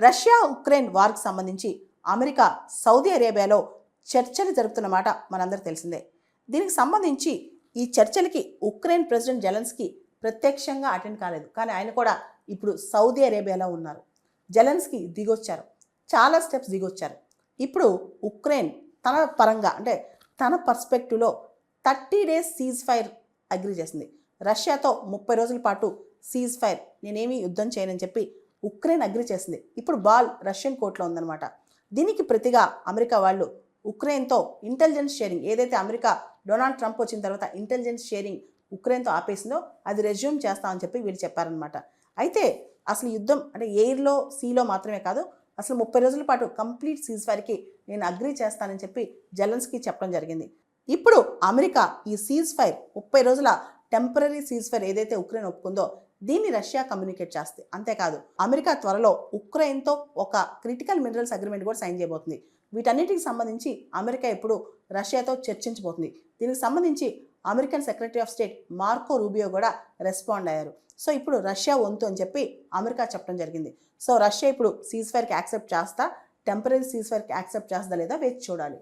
Russia Ukraine వార్కి సంబంధించి America Saudi అరేబియాలో చర్చలు జరుపుతున్నమాట మనందరికీ తెలిసిందే. దీనికి సంబంధించి ఈ చర్చలకి ఉక్రెయిన్ ప్రెసిడెంట్ జెలెన్స్కీ ప్రత్యక్షంగా అటెండ్ కాలేదు, కానీ ఆయన కూడా ఇప్పుడు సౌదీ అరేబియాలో ఉన్నారు. జెలెన్స్కీ దిగొచ్చారు, చాలా స్టెప్స్ దిగొచ్చారు. ఇప్పుడు ఉక్రెయిన్ తన పరంగా అంటే తన పర్స్పెక్టివ్లో 30 days సీజ్ ఫైర్ అగ్రీ చేసింది. రష్యాతో 30 రోజుల పాటు సీజ్ ఫైర్, నేనేమీ యుద్ధం చేయనని చెప్పి ఉక్రెయిన్ అగ్రీ చేసింది. ఇప్పుడు బాల్ రష్యన్ కోర్టులో ఉందన్నమాట. దీనికి ప్రతిగా అమెరికా వాళ్ళు ఉక్రెయిన్తో ఇంటెలిజెన్స్ షేరింగ్, ఏదైతే అమెరికా డొనాల్డ్ ట్రంప్ వచ్చిన తర్వాత ఇంటెలిజెన్స్ షేరింగ్ ఉక్రెయిన్తో ఆపేసిందో అది రెజ్యూమ్ చేస్తామని చెప్పి వీళ్ళు చెప్పారనమాట. అయితే అసలు యుద్ధం అంటే ఎయిర్లో సీలో మాత్రమే కాదు, అసలు 30 రోజుల పాటు కంప్లీట్ సీజ్ ఫైర్కి నేను అగ్రీ చేస్తానని చెప్పి జెలెన్స్కీ చెప్పడం జరిగింది. ఇప్పుడు అమెరికా ఈ సీజ్ ఫైర్ 30 రోజుల టెంపరరీ సీజ్ ఫైర్ ఏదైతే ఉక్రెయిన్ ఒప్పుకుందో దీన్ని రష్యా కమ్యూనికేట్ చేస్తుంది. అంతేకాదు అమెరికా త్వరలో ఉక్రెయిన్తో ఒక క్రిటికల్ మినరల్స్ అగ్రిమెంట్ కూడా సైన్ చేయబోతుంది. వీటన్నిటికి సంబంధించి అమెరికా ఇప్పుడు రష్యాతో చర్చించబోతుంది. దీనికి సంబంధించి American secretary of state Marco Rubio కూడా రెస్పాండ్ అయ్యారు. సో ఇప్పుడు రష్యా వంతు అని చెప్పి అమెరికా చెప్పడం జరిగింది. సో రష్యా ఇప్పుడు సీజ్ ఫైర్కి యాక్సెప్ట్ చేస్తా, టెంపరరీ సీజ్ ఫైర్కి యాక్సెప్ట్ చేస్తా లేదా వేచి చూడాలి.